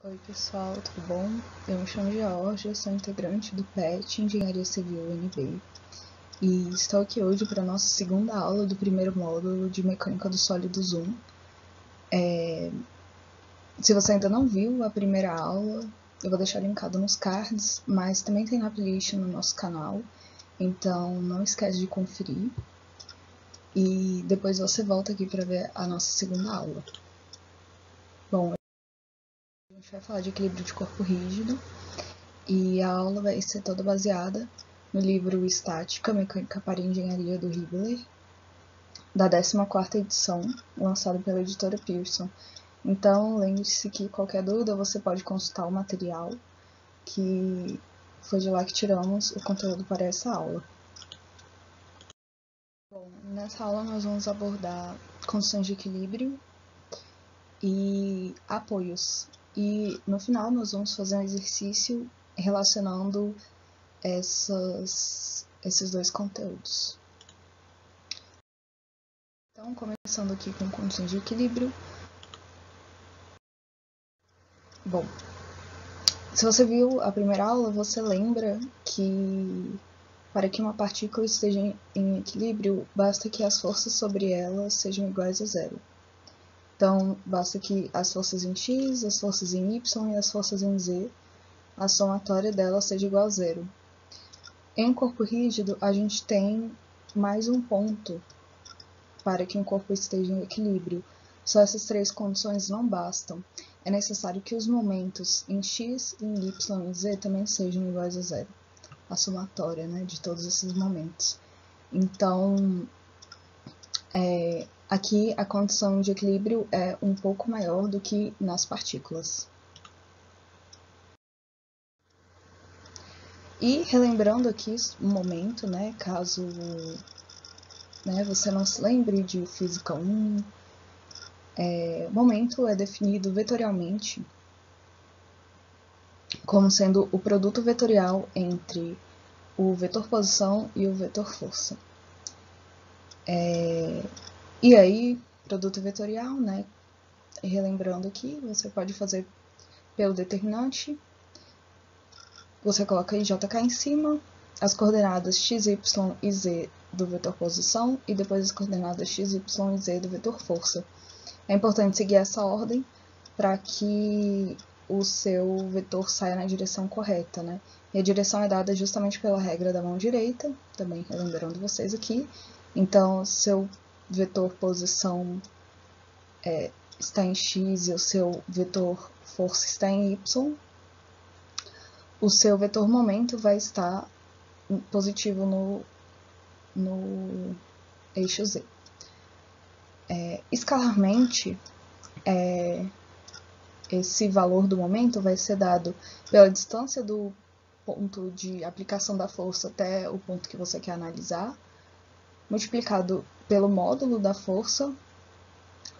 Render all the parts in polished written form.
Oi pessoal, tudo bom? Eu me chamo Georgia, sou integrante do PET Engenharia Civil UNB e estou aqui hoje para a nossa segunda aula do primeiro módulo de Mecânica dos Sólidos 1. Se você ainda não viu a primeira aula, eu vou deixar linkado nos cards, mas também tem na playlist no nosso canal, então não esquece de conferir e depois você volta aqui para ver a nossa segunda aula. Bom, a gente vai falar de equilíbrio de corpo rígido. E a aula vai ser toda baseada no livro Estática, Mecânica para Engenharia do Hibbeler, da 14ª edição, lançado pela editora Pearson. Então, lembre-se que qualquer dúvida você pode consultar o material, que foi de lá que tiramos o conteúdo para essa aula. Bom, nessa aula nós vamos abordar condições de equilíbrio e apoios. E no final nós vamos fazer um exercício relacionando esses dois conteúdos. Então, começando aqui com condições de equilíbrio. Bom, se você viu a primeira aula, você lembra que para que uma partícula esteja em equilíbrio, basta que as forças sobre ela sejam iguais a zero. Então, basta que as forças em x, as forças em y e as forças em z, a somatória delas seja igual a zero. Em corpo rígido, a gente tem mais um ponto para que um corpo esteja em equilíbrio. Só essas três condições não bastam. É necessário que os momentos em x, em y e em z também sejam iguais a zero. A somatória, né, de todos esses momentos. Então, aqui a condição de equilíbrio é um pouco maior do que nas partículas. E relembrando aqui um momento, né, caso você não se lembre de Física 1, o momento é definido vetorialmente como sendo o produto vetorial entre o vetor posição e o vetor força. E aí, produto vetorial, né? Relembrando aqui, você pode fazer pelo determinante, você coloca IJK em cima, as coordenadas x, y e z do vetor posição e depois as coordenadas x, y e z do vetor força. É importante seguir essa ordem para que o seu vetor saia na direção correta, né? E a direção é dada justamente pela regra da mão direita, também relembrando vocês aqui. Então, seu vetor posição está em x e o seu vetor força está em y, o seu vetor momento vai estar positivo no eixo z. Escalarmente, esse valor do momento vai ser dado pela distância do ponto de aplicação da força até o ponto que você quer analisar, multiplicado pelo módulo da força,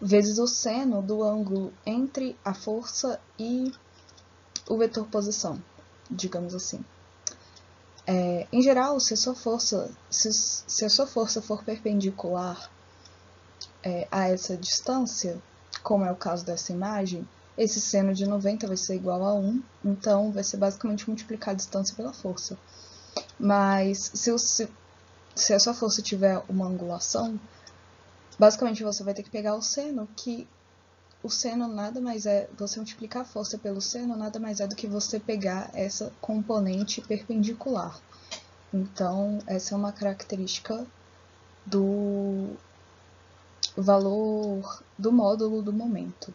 vezes o seno do ângulo entre a força e o vetor posição, digamos assim. Em geral, se a sua força for perpendicular a essa distância, como é o caso dessa imagem, esse seno de 90 vai ser igual a 1, então vai ser basicamente multiplicar a distância pela força. Mas se a sua força tiver uma angulação, basicamente você vai ter que pegar o seno, que o seno nada mais é, você multiplicar a força pelo seno nada mais é do que você pegar essa componente perpendicular. Então, essa é uma característica do valor do módulo do momento.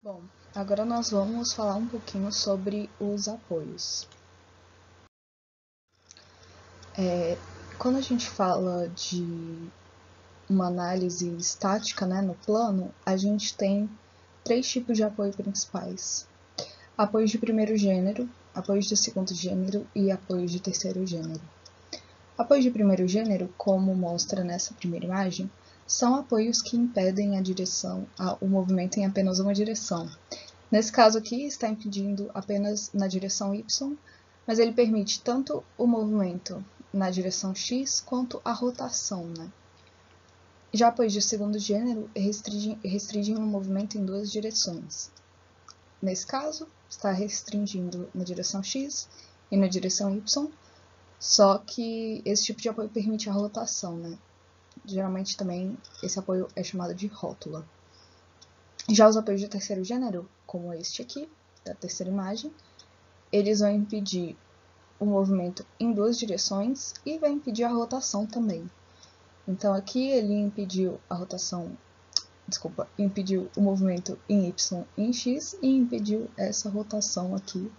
Bom, agora nós vamos falar um pouquinho sobre os apoios. Quando a gente fala de uma análise estática, né, no plano, a gente tem três tipos de apoio principais: apoios de primeiro gênero, apoios de segundo gênero e apoios de terceiro gênero. Apoios de primeiro gênero, como mostra nessa primeira imagem, são apoios que impedem o movimento em apenas uma direção. Nesse caso aqui, está impedindo apenas na direção y, mas ele permite tanto o movimento na direção x quanto a rotação, né? Já apoios de segundo gênero restringem o movimento em duas direções. nesse caso, está restringindo na direção X e na direção Y, só que esse tipo de apoio permite a rotação, né? Geralmente também esse apoio é chamado de rótula. Já os apoios de terceiro gênero, como este aqui, da terceira imagem, eles vão impedir o movimento em duas direções e vai impedir a rotação também. Então aqui ele impediu a rotação, impediu o movimento em Y e em X e impediu essa rotação aqui,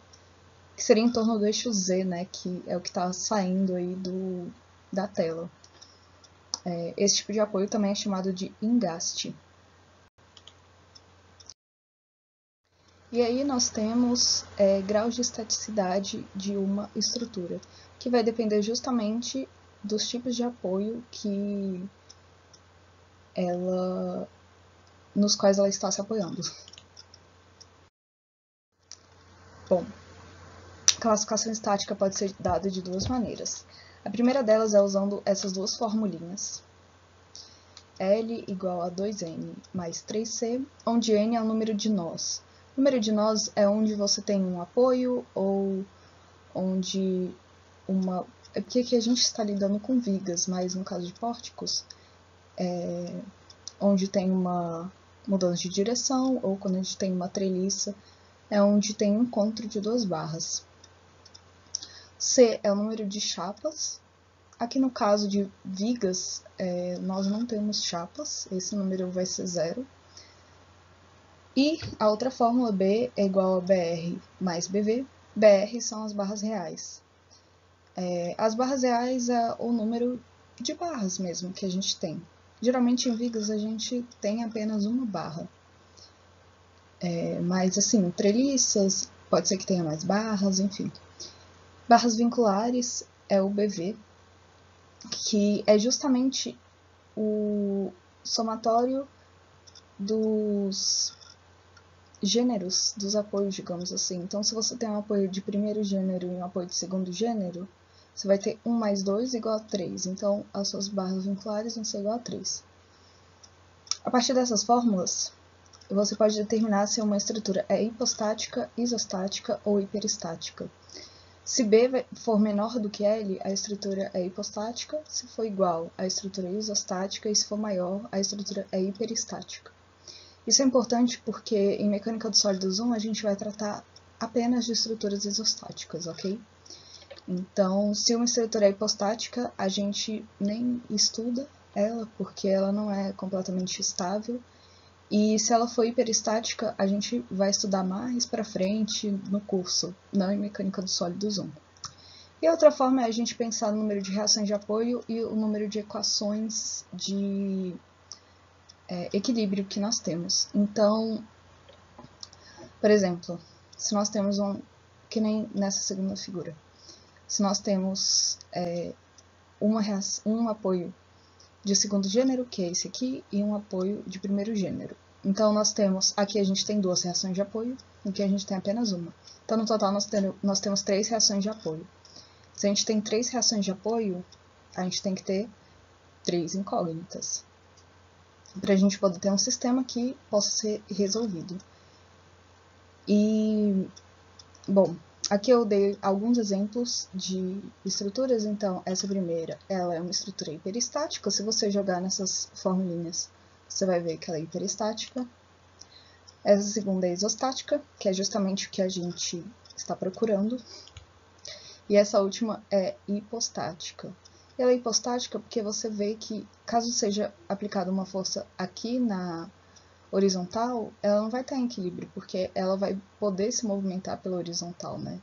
que seria em torno do eixo Z, né, que é o que está saindo aí da tela. Esse tipo de apoio também é chamado de engaste. E aí nós temos graus de estaticidade de uma estrutura, que vai depender justamente dos tipos de apoio nos quais ela está se apoiando. Bom, a classificação estática pode ser dada de duas maneiras. A primeira delas é usando essas duas formulinhas. L igual a 2N mais 3C, onde N é o número de nós. O número de nós é onde você tem um apoio ou onde uma... É porque aqui a gente está lidando com vigas, mas no caso de pórticos, onde tem uma mudança de direção ou quando a gente tem uma treliça, é onde tem um encontro de duas barras. C é o número de chapas. Aqui no caso de vigas, nós não temos chapas, esse número vai ser 0. E a outra fórmula B é igual a BR mais BV. BR são as barras reais. As barras reais é o número de barras mesmo que a gente tem. Geralmente em vigas a gente tem apenas uma barra. Mas assim, treliças, pode ser que tenha mais barras, enfim. Barras vinculares é o BV, que é justamente o somatório dos gêneros dos apoios, digamos assim. Então, se você tem um apoio de primeiro gênero e um apoio de segundo gênero, você vai ter 1 mais 2 igual a 3. Então, as suas barras vinculares vão ser igual a 3. A partir dessas fórmulas, você pode determinar se uma estrutura é hipostática, isostática ou hiperestática. Se B for menor do que L, a estrutura é hipostática, se for igual, a estrutura é isostática, e se for maior, a estrutura é hiperestática. Isso é importante porque em mecânica dos sólidos 1 a gente vai tratar apenas de estruturas isostáticas, ok? Então, se uma estrutura é hipostática, a gente nem estuda ela, porque ela não é completamente estável. E se ela for hiperestática, a gente vai estudar mais para frente no curso, não em mecânica dos sólidos 1. E a outra forma é a gente pensar no número de reações de apoio e o número de equações de equilíbrio que nós temos. Então, por exemplo, se nós temos que nem nessa segunda figura, se nós temos um apoio de segundo gênero, que é esse aqui, e um apoio de primeiro gênero. Então, aqui a gente tem duas reações de apoio, e aqui a gente tem apenas uma. Então, no total, nós temos 3 reações de apoio. Se a gente tem 3 reações de apoio, a gente tem que ter 3 incógnitas, para a gente poder ter um sistema que possa ser resolvido. E, bom, aqui eu dei alguns exemplos de estruturas. Então, essa primeira, ela é uma estrutura hiperestática. Se você jogar nessas formulinhas, você vai ver que ela é hiperestática. Essa segunda é isostática, que é justamente o que a gente está procurando. E essa última é hipostática. Ela é hipostática porque você vê que, caso seja aplicada uma força aqui na horizontal, ela não vai estar em equilíbrio, porque ela vai poder se movimentar pela horizontal, né?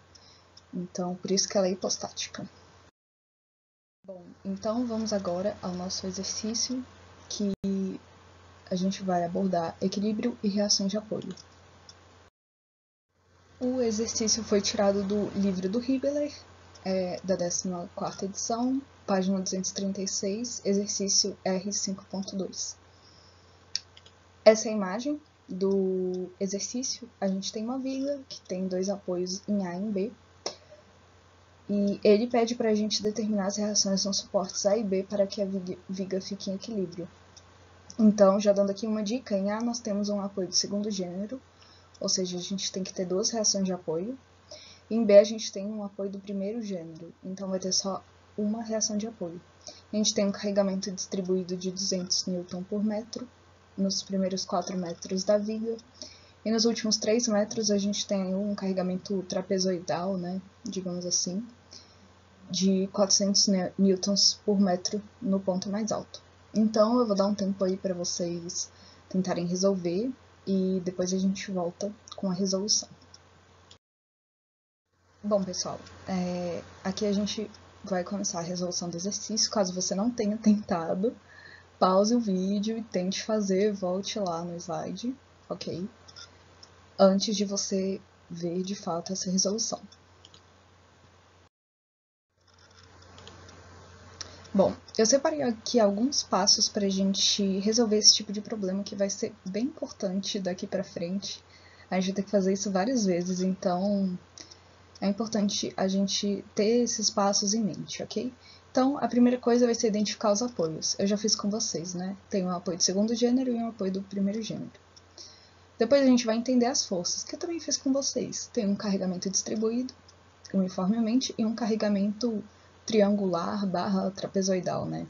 Então, por isso que ela é hipostática. Bom, então vamos agora ao nosso exercício, que a gente vai abordar equilíbrio e reações de apoio. O exercício foi tirado do livro do Hibbeler, da 14ª edição, página 236, exercício R5.2. Essa é a imagem do exercício. A gente tem uma viga que tem 2 apoios em A e em B. E ele pede para a gente determinar as reações nos suportes A e B para que a viga fique em equilíbrio. Então, já dando aqui uma dica, em A nós temos um apoio de segundo gênero, ou seja, a gente tem que ter duas reações de apoio. Em B, a gente tem um apoio do primeiro gênero, então vai ter só uma reação de apoio. A gente tem um carregamento distribuído de 200 N por metro nos primeiros 4 metros da viga, e nos últimos 3 metros a gente tem um carregamento trapezoidal, né, digamos assim, de 400 newtons por metro no ponto mais alto. Então, eu vou dar um tempo aí para vocês tentarem resolver e depois a gente volta com a resolução. Bom, pessoal, aqui a gente vai começar a resolução do exercício. Caso você não tenha tentado, pause o vídeo e tente fazer, volte lá no slide, ok? Antes de você ver de fato essa resolução. Bom, eu separei aqui alguns passos para a gente resolver esse tipo de problema que vai ser bem importante daqui para frente. A gente vai ter que fazer isso várias vezes, então é importante a gente ter esses passos em mente, ok? Então, a primeira coisa vai ser identificar os apoios. Eu já fiz com vocês, né? Tem um apoio do segundo gênero e um apoio do primeiro gênero. Depois a gente vai entender as forças, que eu também fiz com vocês. Tem um carregamento distribuído uniformemente e um carregamento triangular / trapezoidal, né?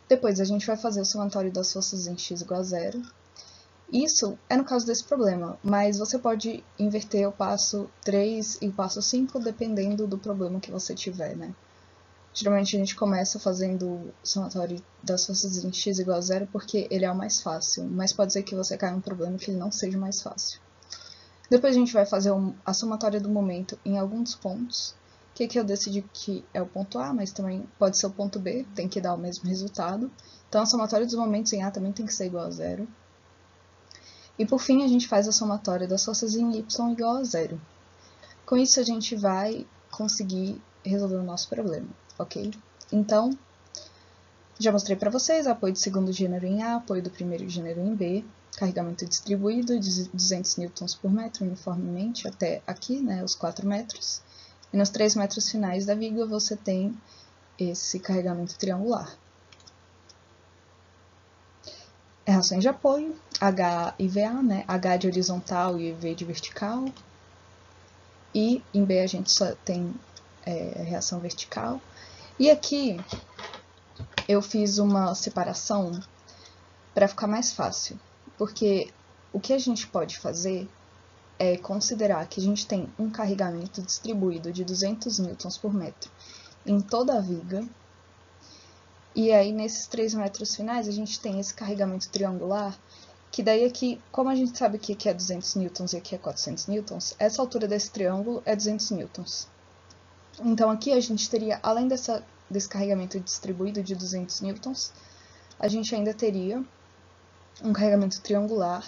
Depois a gente vai fazer o somatório das forças em x igual a 0. Isso é no caso desse problema, mas você pode inverter o passo 3 e o passo 5 dependendo do problema que você tiver, né? Geralmente a gente começa fazendo o somatório das forças em x igual a 0 porque ele é o mais fácil, mas pode ser que você caia em um problema que ele não seja o mais fácil. Depois a gente vai fazer a somatória do momento em alguns pontos, que aqui eu decidi que é o ponto A, mas também pode ser o ponto B, tem que dar o mesmo resultado. Então a somatória dos momentos em A também tem que ser igual a 0. E por fim a gente faz a somatória das forças em Y igual a 0. Com isso a gente vai conseguir resolver o nosso problema, ok? Então, já mostrei para vocês apoio do segundo gênero em A, apoio do primeiro gênero em B, carregamento distribuído de 200 newtons por metro uniformemente até aqui, né, os 4 metros. E nos 3 metros finais da viga você tem esse carregamento triangular. Reações de apoio, H e VA, né? H de horizontal e V de vertical. E em B a gente só tem reação vertical. E aqui eu fiz uma separação para ficar mais fácil, porque o que a gente pode fazer é considerar que a gente tem um carregamento distribuído de 200 newtons por metro em toda a viga, e aí nesses 3 metros finais a gente tem esse carregamento triangular, que daí aqui, como a gente sabe que aqui é 200 newtons e aqui é 400 newtons, essa altura desse triângulo é 200 newtons. Então aqui a gente teria, além desse carregamento distribuído de 200 newtons, a gente ainda teria um carregamento triangular,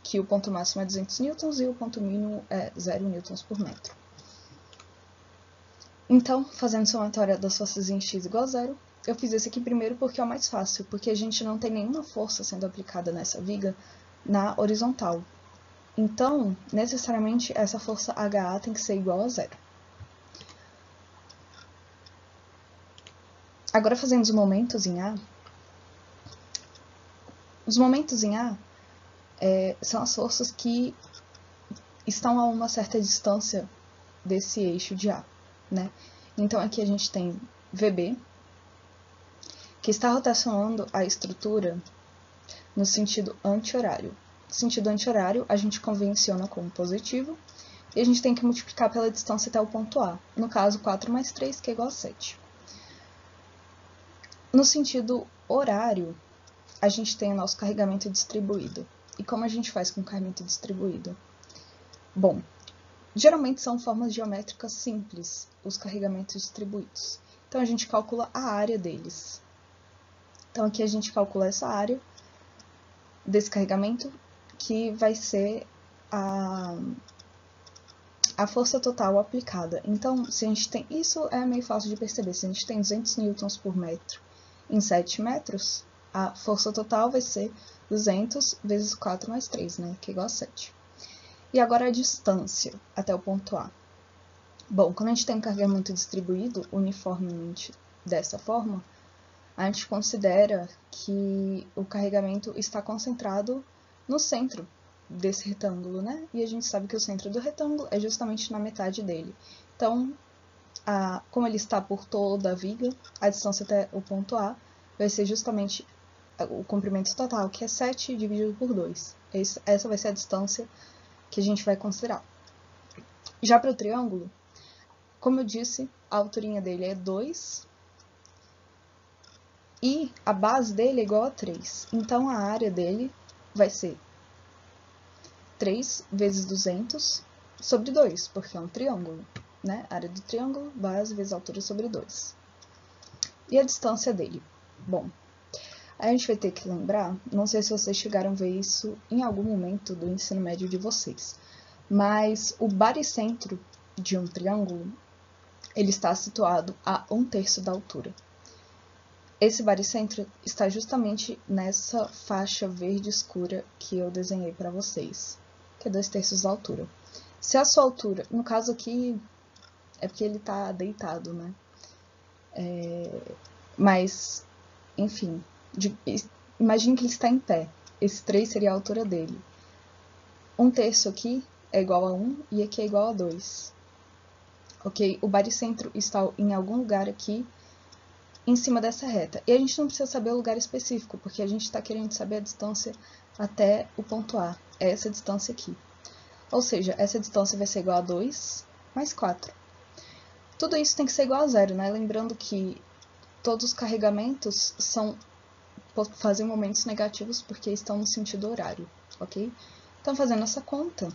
que o ponto máximo é 200 newtons e o ponto mínimo é 0 newtons por metro. Então, fazendo somatória das forças em x igual a 0, eu fiz esse aqui primeiro porque é o mais fácil, porque a gente não tem nenhuma força sendo aplicada nessa viga na horizontal. Então, necessariamente, essa força HA tem que ser igual a 0. Agora, fazendo os momentos em A. Os momentos em A são as forças que estão a uma certa distância desse eixo de A, né? Então, aqui a gente tem VB, que está rotacionando a estrutura no sentido anti-horário. No sentido anti-horário, a gente convenciona como positivo, e a gente tem que multiplicar pela distância até o ponto A. No caso, 4 mais 3, que é igual a 7. No sentido horário, a gente tem o nosso carregamento distribuído. E como a gente faz com carregamento distribuído? Bom, geralmente são formas geométricas simples, os carregamentos distribuídos. Então, a gente calcula a área deles. Então, aqui a gente calcula essa área desse carregamento, que vai ser a força total aplicada. Então, se a gente tem... Isso é meio fácil de perceber. Se a gente tem 200 newtons por metro em 7 metros, a força total vai ser 200 vezes 4 mais 3, né? Que é igual a 7. E agora a distância até o ponto A. Bom, quando a gente tem um carregamento distribuído uniformemente dessa forma, a gente considera que o carregamento está concentrado no centro desse retângulo, né? E a gente sabe que o centro do retângulo é justamente na metade dele. Então, como ele está por toda a viga, a distância até o ponto A vai ser justamente o comprimento total, que é 7 dividido por 2. Essa vai ser a distância que a gente vai considerar. Já para o triângulo, como eu disse, a alturinha dele é 2 e a base dele é igual a 3. Então, a área dele vai ser 3 vezes 200 sobre 2, porque é um triângulo, né? Área do triângulo, base vezes altura sobre 2. E a distância dele? Bom, a gente vai ter que lembrar, não sei se vocês chegaram a ver isso em algum momento do ensino médio de vocês, mas o baricentro de um triângulo, ele está situado a 1/3 da altura. Esse baricentro está justamente nessa faixa verde escura que eu desenhei para vocês, que é 2/3 da altura. Se a sua altura, no caso aqui, é porque ele está deitado, né? Mas, enfim, imagine que ele está em pé. Esse 3 seria a altura dele. 1/3 aqui é igual a 1 e aqui é igual a 2. Ok? O baricentro está em algum lugar aqui em cima dessa reta. E a gente não precisa saber o lugar específico, porque a gente está querendo saber a distância até o ponto A. É essa distância aqui. Ou seja, essa distância vai ser igual a 2 mais 4. Tudo isso tem que ser igual a 0, né? Lembrando que todos os carregamentos fazem momentos negativos porque estão no sentido horário, ok? Então, fazendo essa conta,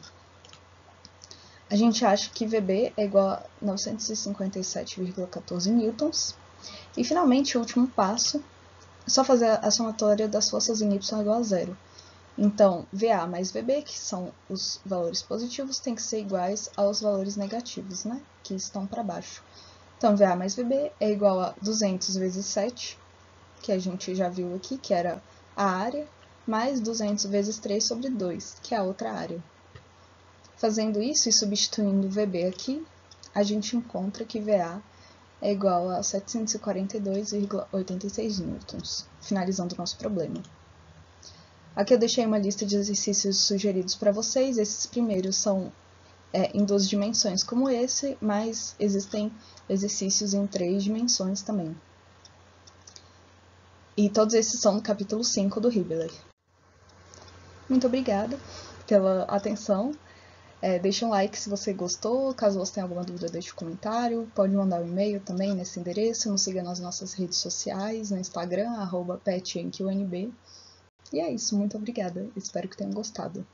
a gente acha que VB é igual a 957,14 newtons. E, finalmente, o último passo é só fazer a somatória das forças em Y igual a 0. Então, VA mais VB, que são os valores positivos, tem que ser iguais aos valores negativos, né? Que estão para baixo. Então, VA mais VB é igual a 200 vezes 7, que a gente já viu aqui, que era a área, mais 200 vezes 3 sobre 2, que é a outra área. Fazendo isso e substituindo VB aqui, a gente encontra que VA é igual a 742,86 newtons, finalizando o nosso problema. Aqui eu deixei uma lista de exercícios sugeridos para vocês. Esses primeiros são em 2 dimensões como esse, mas existem exercícios em 3 dimensões também. E todos esses são no capítulo 5 do Hibbeler. Muito obrigada pela atenção. Deixa um like se você gostou. Caso você tenha alguma dúvida, deixe um comentário. Pode mandar um e-mail também nesse endereço. Nos siga nas nossas redes sociais, no Instagram, @petenqnb. E é isso, muito obrigada. Espero que tenham gostado.